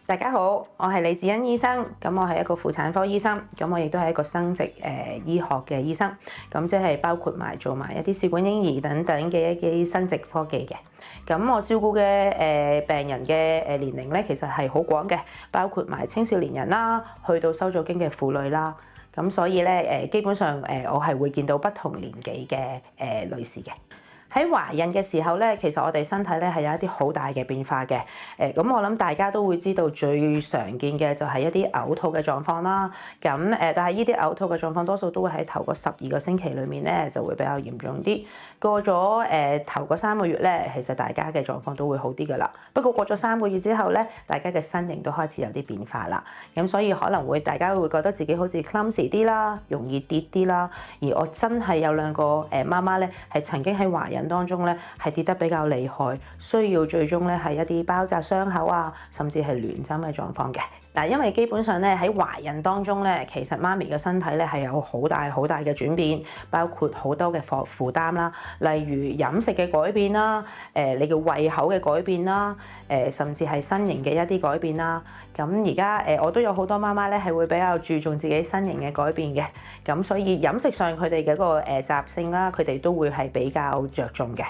大家好，我係李子欣醫生，我係一個婦產科醫生，我亦都係一個生殖醫學嘅醫生，即係包括埋做埋一啲試管嬰兒等等嘅一啲生殖科技嘅。我照顧嘅病人嘅年齡咧，其實係好廣嘅，包括埋青少年人啦，去到收咗經嘅婦女啦。所以咧基本上我係會見到不同年紀嘅女士嘅。喺懷孕嘅時候咧，其實我哋身體咧係有一啲好大嘅變化嘅。我諗大家都會知道最常見嘅就係一啲嘔吐嘅狀況啦。但係呢啲嘔吐嘅狀況多數都會喺頭嗰12個星期裏面咧就會比較嚴重啲。過咗頭嗰3個月咧，其實大家嘅狀況都會好啲㗎啦。不過過咗3個月之後咧，大家嘅身形都開始有啲變化啦。所以可能大家會覺得自己好似 clumsy 啲啦，容易跌啲啦。而我真係有2個媽媽咧，係曾經喺懷孕當中咧係跌得比較厲害，需要最終咧係一啲包紮傷口啊，甚至係聯針嘅狀況嘅。因為基本上咧喺懷孕當中咧，其實媽咪嘅身體咧係有好大嘅轉變，包括好多嘅負擔啦，例如飲食嘅改變啦，你嘅胃口嘅改變啦，甚至係身形嘅一啲改變啦。而家我都有好多媽媽咧係會比較注重自己身形嘅改變嘅，所以飲食上佢哋嘅個習性啦，佢哋都會係比較着重嘅。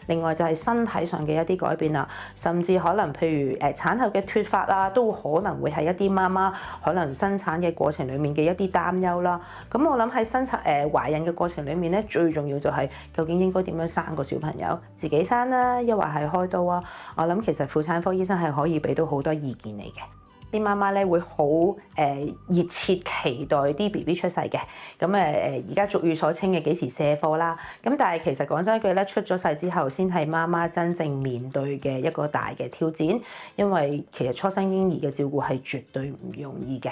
另外就係身體上嘅一啲改變啦，甚至可能譬如產後嘅脫髮啊，都可能會係一啲媽媽可能生產嘅過程裡面嘅一啲擔憂啦。我諗喺懷孕嘅過程裡面咧，最重要就係究竟應該點樣生個小朋友，自己生啦，抑或係開刀啊？我諗其實婦產科醫生係可以俾到好多意見你嘅。啲媽媽咧會好熱切期待啲 BB 出世嘅，而家俗語所稱嘅幾時卸貨啦。但係其實講真一句咧，出咗世之後先係媽媽真正面對嘅一個大嘅挑戰，因為其實初生嬰兒嘅照顧係絕對唔容易嘅。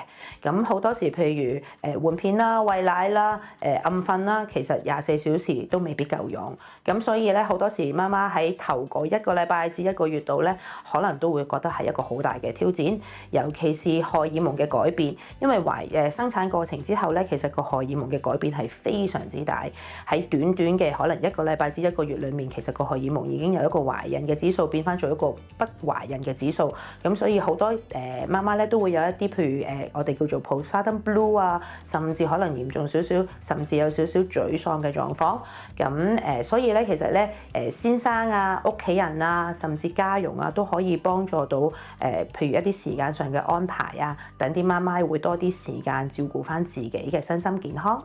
好多時譬如換片啦、餵奶啦、暗瞓啦，其實24小時都未必夠用。所以咧好多時媽媽喺頭嗰1個禮拜至1個月度咧，可能都會覺得係一個好大嘅挑戰。尤其是荷爾蒙嘅改變，因為生產過程之後咧，其實個荷爾蒙嘅改變係非常之大。喺短嘅可能1個禮拜至1個月裡面，其實個荷爾蒙已經由一個懷孕嘅指數變翻做一個不懷孕嘅指數。所以好多媽媽咧都會有一啲譬如我哋叫做 postpartum blue 啊，甚至可能嚴重少少，甚至有少少沮喪嘅狀況。所以咧其實咧先生啊、屋企人啊，甚至家傭啊，都可以幫助到譬如一啲時間上嘅安排啊，等啲媽媽會多啲時間照顧翻自己嘅身心健康。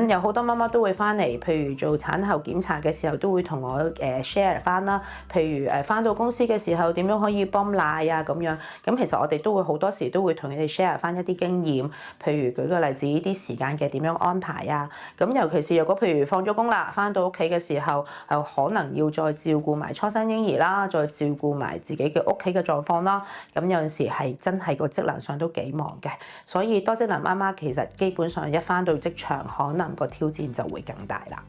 有好多媽媽都會翻嚟，譬如做產後檢查嘅時候，都會同我share 翻啦。譬如翻到公司嘅時候，點樣可以泵奶啊咁樣。其實我哋都會好多時都會同佢哋 share 翻一啲經驗。譬如舉個例子，啲時間嘅點樣安排啊。尤其是如果譬如放咗工啦，翻到屋企嘅時候，可能要再照顧埋初生嬰兒啦，再照顧埋自己嘅屋企嘅狀況啦。有陣時係真係個職能上都幾忙嘅。所以多職能媽媽其實基本上一翻到職場，可能個挑戰就會更大啦。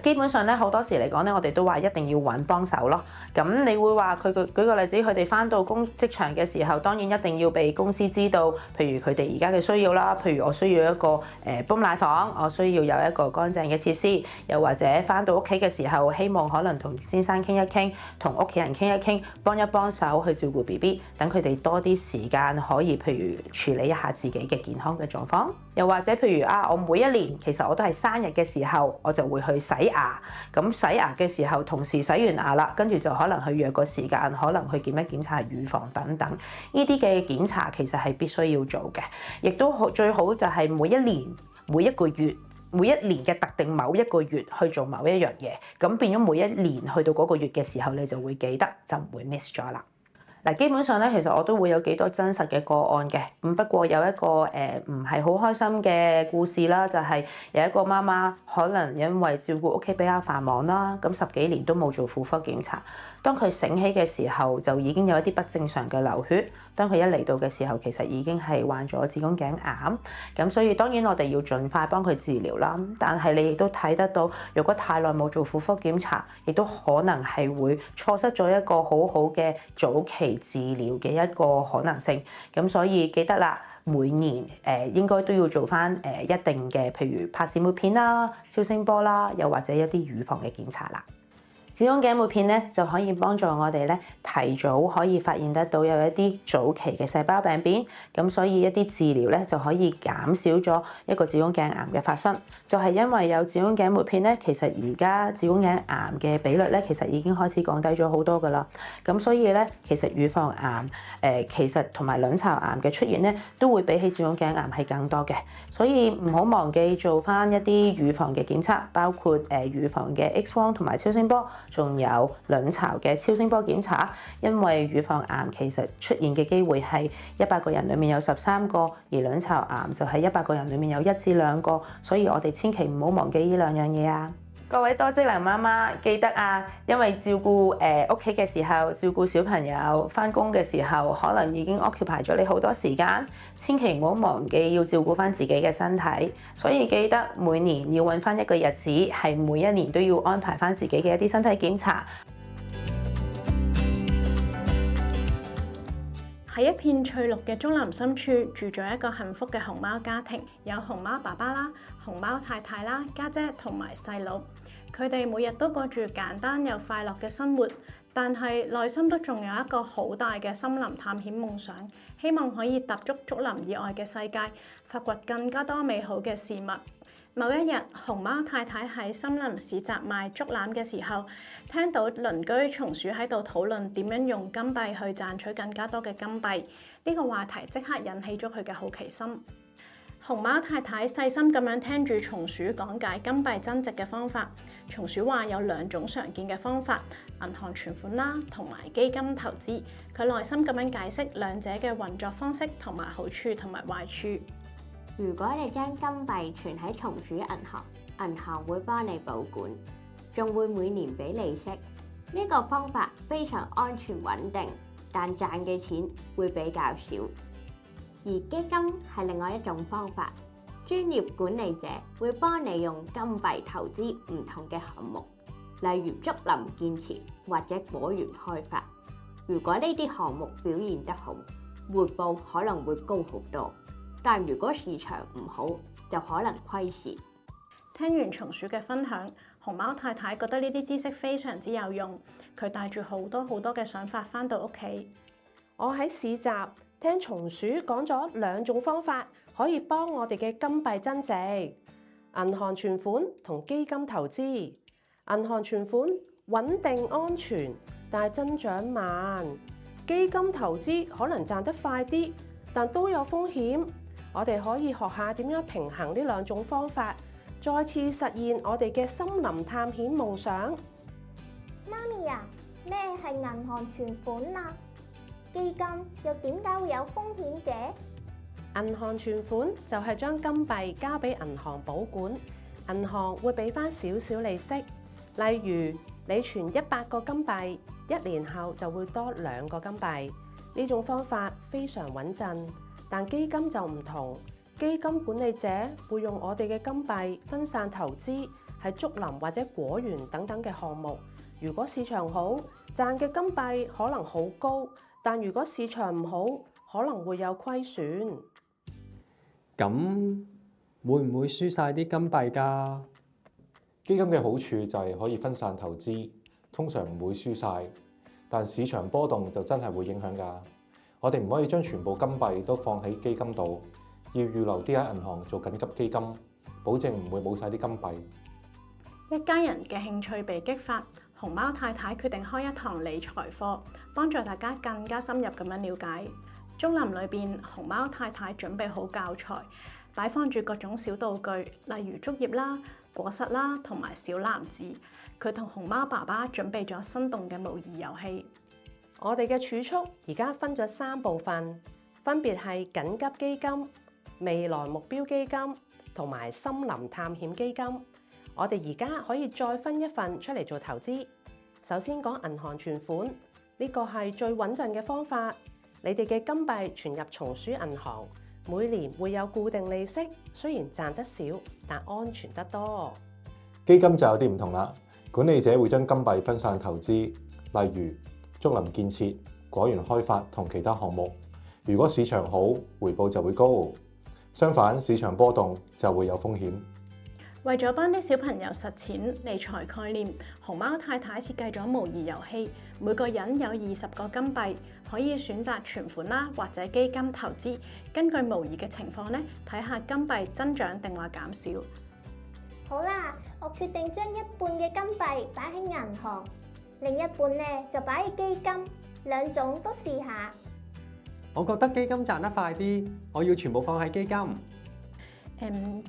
基本上咧好多時嚟講咧，我哋都話一定要揾幫手咯。你會話佢舉個例子，佢哋翻到職場嘅時候，當然一定要被公司知道，譬如佢哋而家嘅需要啦，譬如我需要一個泵奶房，我需要有一個乾淨嘅設施，又或者翻到屋企嘅時候，希望可能同先生傾一傾，同屋企人傾一傾，幫一幫手去照顧 BB， 等佢哋多啲時間可以譬如處理一下自己嘅健康嘅狀況。又或者譬如我每一年其實我都係生日嘅時候，我就會去洗牙。洗牙嘅時候，同時洗完牙啦，跟住就可能去約個時間，可能去檢查乳房等等。呢啲嘅檢查其實係必須要做嘅，亦都最好就係每一年、每一個月、每一年嘅特定某一個月去做某一樣嘢。咁變咗每一年去到嗰個月嘅時候，你就會記得，就唔會 miss 咗啦。基本上咧，其實我都會有幾多真實嘅個案嘅。不過有一個唔係好開心嘅故事啦，就係有一個媽媽可能因為照顧屋企比較繁忙啦，咁10幾年都冇做婦科檢查。當佢醒起嘅時候，就已經有一啲不正常嘅流血。當佢一嚟到嘅時候，其實已經係患咗子宮頸癌。咁所以當然我哋要盡快幫佢治療啦。但係你亦都睇得到，如果太耐冇做婦科檢查，亦都可能係會錯失咗一個好好嘅早期治療嘅一個可能性。咁所以記得啦，每年應該都要做翻一定嘅，譬如拍攝抹片啦、超聲波啦，又或者一啲乳房嘅檢查啦。子宮頸抹片咧就可以幫助我哋咧提早可以發現得到有一啲早期嘅細胞病變，咁所以一啲治療咧就可以減少咗一個子宮頸癌嘅發生。就係因為有子宮頸抹片咧，其實而家子宮頸癌嘅比率咧其實已經開始降低咗好多㗎啦。咁所以咧其實乳房癌其實同埋卵巢癌嘅出現咧都會比起子宮頸癌係更多嘅，所以唔好忘記做返一啲乳房嘅檢測，包括乳房嘅 X 光同埋超聲波，仲有卵巢嘅超聲波檢查。因為乳房癌其實出現嘅機會係100個人裡面有13個，而卵巢癌就係100個人裡面有1至2個，所以我哋千祈唔好忘記呢兩樣嘢啊！各位多職能媽媽記得啊，因為照顧屋企嘅時候，照顧小朋友，返工嘅時候，可能已經 occupy 咗你好多時間，千祈唔好忘記要照顧返自己嘅身體。所以記得每年要揾返一個日子，係每一年都要安排返自己嘅一啲身體檢查。喺一片翠綠嘅中南深處住咗一個幸福嘅熊貓家庭，有熊貓爸爸啦、熊貓太太啦、家姐同埋細佬。佢哋每日都過住簡單又快樂嘅生活，但係內心都仲有一個好大嘅森林探險夢想，希望可以踏足竹林以外嘅世界，發掘更加多美好嘅事物。某一日，熊貓太太喺森林市集賣竹籃嘅時候，聽到鄰居松鼠喺度討論點樣用金幣去賺取更加多嘅金幣。呢個話題即刻引起咗佢嘅好奇心。熊貓太太細心咁樣聽住松鼠講解金幣增值嘅方法。松鼠話有2種常見嘅方法，銀行存款啦，同埋基金投資。佢耐心咁樣解釋兩者嘅運作方式同埋好處同埋壞處。如果你將金幣存喺松鼠銀行，銀行會幫你保管，仲會每年俾利息。呢個方法非常安全穩定，但賺嘅錢會比較少。而基金係另外一種方法，專業管理者會幫你用金幣投資唔同嘅項目，例如竹林建設或者果園開發。如果呢啲項目表現得好，回報可能會高好多。但如果市場唔好，就可能虧蝕。聽完松鼠嘅分享，熊貓太太覺得呢啲知識非常之有用。佢帶住好多嘅想法返到屋企。我喺市集聽松鼠講咗2種方法，可以幫我哋嘅金幣增值：銀行存款同基金投資。銀行存款穩定安全，但係增長慢；基金投資可能賺得快啲，但都有風險。我哋可以學下點樣平衡呢2種方法，再次實現我哋嘅森林探險夢想。媽咪啊，咩係銀行存款啊？基金又點解會有風險嘅？銀行存款就係將金幣交俾銀行保管，銀行會俾翻少少利息。例如你存100個金幣，1年後就會多2個金幣。呢種方法非常穩陣。但基金就唔同，基金管理者會用我哋嘅金幣分散投資喺竹林或者果園等等嘅項目。如果市場好，賺嘅金幣可能好高，但如果市場唔好，可能會有虧損。咁會唔會輸晒啲金幣㗎？基金嘅好處就係可以分散投資，通常唔會輸晒，但市場波動就真係會影響㗎。我哋唔可以將全部金幣都放喺基金度，要預留啲喺銀行做緊急基金，保證唔會冇晒啲金幣。一家人嘅興趣被激發，熊貓太太決定開一堂理財課，幫助大家更加深入咁樣了解。竹林裏邊，熊貓太太準備好教材，擺放住各種小道具，例如竹葉啦、果實啦同埋小籃子。佢同熊貓爸爸準備咗生動嘅模擬遊戲。我哋嘅儲蓄而家分咗3部分，分別係緊急基金、未來目標基金同埋森林探險基金。我哋而家可以再分一份出嚟做投資。首先講銀行存款，呢個係最穩陣嘅方法。你哋嘅金幣存入松鼠銀行，每年會有固定利息，雖然賺得少，但安全得多。基金就有啲唔同啦，管理者會將金幣分散投資，例如竹林建設、果園開發同其他項目。如果市場好，回報就會高；相反，市場波動就會有風險。為咗幫啲小朋友實踐理財概念，熊貓太太設計咗模擬遊戲，每個人有20個金幣，可以選擇存款啦，或者基金投資。根據模擬嘅情況咧，睇下金幣增長定話減少。好啦，我決定將一半嘅金幣擺喺銀行，另一半咧就擺喺基金，兩種都試下。我覺得基金賺得快啲，我要全部放喺基金。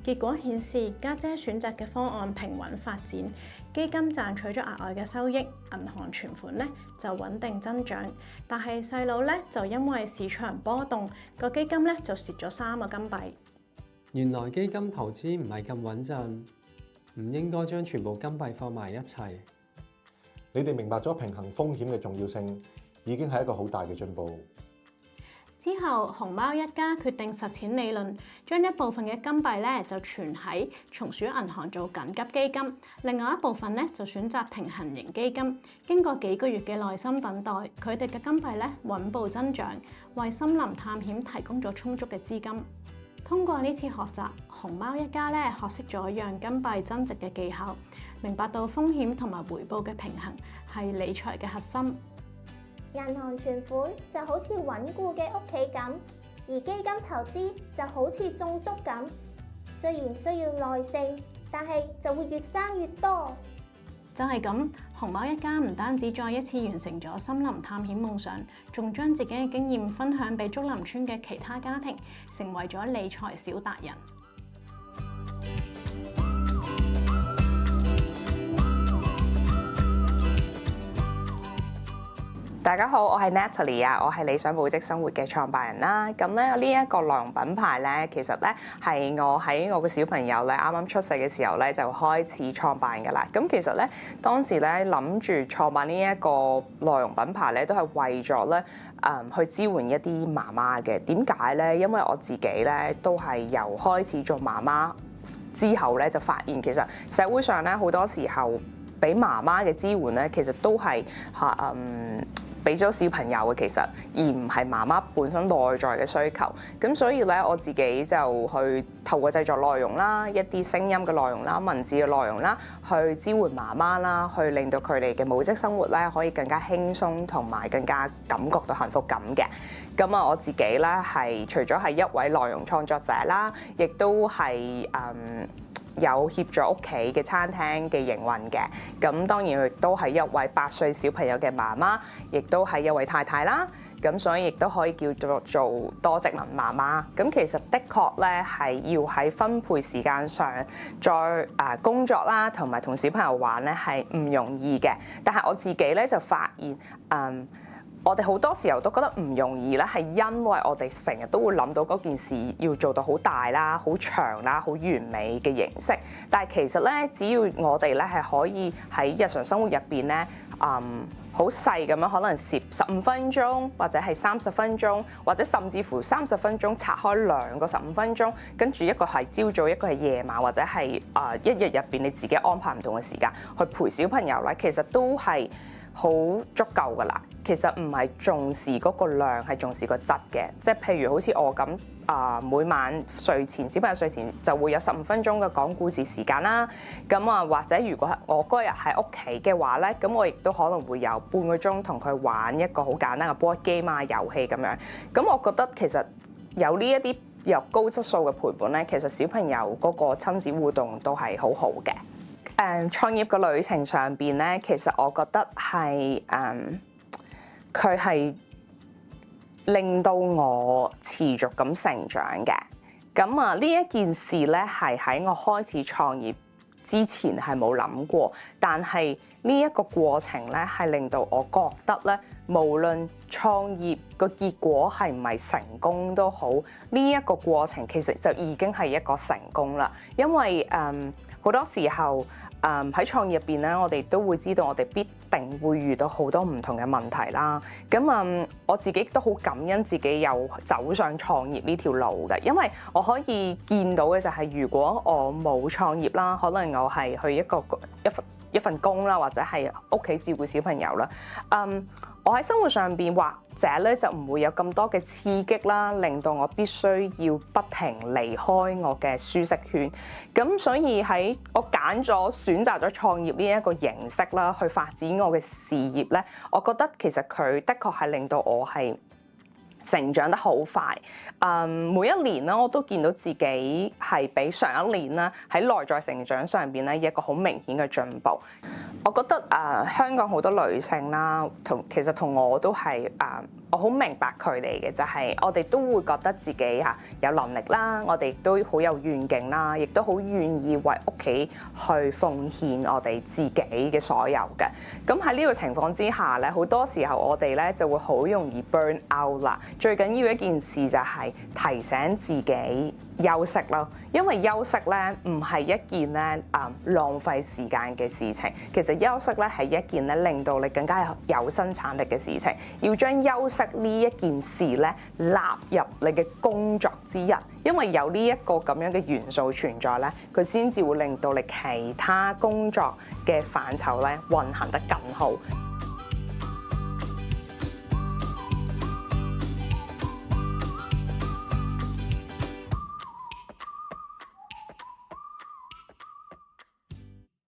結果顯示家姐選擇嘅方案平穩發展，基金賺取咗額外嘅收益，銀行存款咧就穩定增長。但係細佬咧就因為市場波動，個基金咧就蝕咗3個金幣。原來基金投資唔係咁穩陣，唔應該將全部金幣放埋一齊。你哋明白咗平衡風險嘅重要性，已經係一個好大嘅進步。之後，熊貓一家決定實踐理論，將一部分嘅金幣咧就存喺松鼠銀行做緊急基金，另外一部分咧就選擇平衡型基金。經過幾個月嘅耐心等待，佢哋嘅金幣咧穩步增長，為森林探險提供咗充足嘅資金。通過呢次學習，熊貓一家咧學識咗讓金幣增值嘅技巧，明白到風險同埋回報嘅平衡係理財嘅核心。銀行存款就好似穩固嘅屋企咁，而基金投資就好似種竹咁，雖然需要耐性，但係就會越生越多。就係咁，熊貓一家唔單止再一次完成咗森林探險夢想，仲將自己嘅經驗分享俾竹林村嘅其他家庭，成為咗理財小達人。大家好，我係 Natalie 啊，我係理想母職生活嘅創辦人啦。咁咧呢一個內容品牌咧，其實咧係我喺我嘅小朋友咧啱啱出世嘅時候咧就開始創辦㗎啦。咁其實咧當時咧諗住創辦呢一個內容品牌咧，都係為咗咧去支援一啲媽媽嘅。點解咧？因為我自己咧都係由開始做媽媽之後咧，就發現其實社會上咧好多時候俾媽媽嘅支援咧，其實都係俾咗小朋友嘅，其實而唔係媽媽本身內在嘅需求。咁所以咧，我自己就去透過製作內容啦，一啲聲音嘅內容啦、文字嘅內容啦，去支援媽媽啦，去令到佢哋嘅母職生活咧可以更加輕鬆同埋更加感覺到幸福感嘅。咁啊，我自己咧係除咗係一位內容創作者啦，亦都係有協助屋企嘅餐廳嘅營運嘅，咁當然亦都係一位8歲小朋友嘅媽媽，亦都係一位太太啦，咁所以亦都可以叫做多職能媽媽。咁其實的確咧係要喺分配時間上，再工作啦，同埋同小朋友玩咧係唔容易嘅。但係我自己咧就發現，我哋好多時候都覺得唔容易咧，係因為我哋成日都會諗到嗰件事要做到好大啦、好長啦、好完美嘅形式。但係其實咧，只要我哋咧係可以喺日常生活入邊咧，好細咁樣，可能攝15分鐘，或者係30分鐘，或者甚至乎30分鐘拆開2個15分鐘，跟住一個係朝早，一個係夜晚，或者係一日入邊你自己安排唔同嘅時間去陪小朋友咧，其實都係好足夠㗎啦。其實唔係重視嗰個量，係重視個質嘅。即係譬如好似我咁每晚睡前，小朋友睡前就會有15分鐘嘅講故事時間啦。咁或者如果我嗰日喺屋企嘅話咧，咁我亦都可能會有半個鐘同佢玩一個好簡單嘅 board game 啊遊戲咁樣。咁我覺得其實有呢一啲有高質素嘅陪伴咧，其實小朋友嗰個親子互動都係好好嘅。創業嘅旅程上邊咧，其實我覺得係佢係令到我持續咁成長嘅。咁呢一件事咧，係喺我開始創業之前係冇諗過，但係呢一個過程咧，係令到我覺得咧，無論創業個結果係唔係成功都好，呢一個過程其實就已經係一個成功啦。因為好多時候喺創業入邊咧，我哋都會知道我哋必定會遇到好多唔同嘅問題啦。咁我自己都好感恩自己有走上創業呢條路嘅，因為我可以見到嘅就係，如果我冇創業啦，可能我係去一份工啦，或者係屋企照顧小朋友啦，我喺生活上邊或者咧就唔會有咁多嘅刺激啦，令到我必須要不停離開我嘅舒適圈。咁所以喺我選擇咗創業呢一個形式啦，去發展我嘅事業咧，我覺得其實佢的確係令到我係成長得好快，每一年咧我都見到自己係比上一年啦喺內在成長上邊咧一個好明顯嘅進步。我覺得香港好多女性啦，其實同我都係我好明白佢哋嘅，就係我哋都會覺得自己有能力啦，我哋都好有願景啦，亦都好願意為屋企去奉獻我哋自己嘅所有嘅。咁喺呢個情況之下咧，好多時候我哋咧就會好容易 burn out 啦。最緊要一件事就係提醒自己休息咯，因為休息咧唔係一件咧浪費時間嘅事情。其實休息咧係一件咧令到你更加有生產力嘅事情。要將休息呢一件事咧納入你嘅工作之一，因為有呢一個咁樣嘅元素存在咧，佢先至會令到你其他工作嘅範疇咧運行得更好。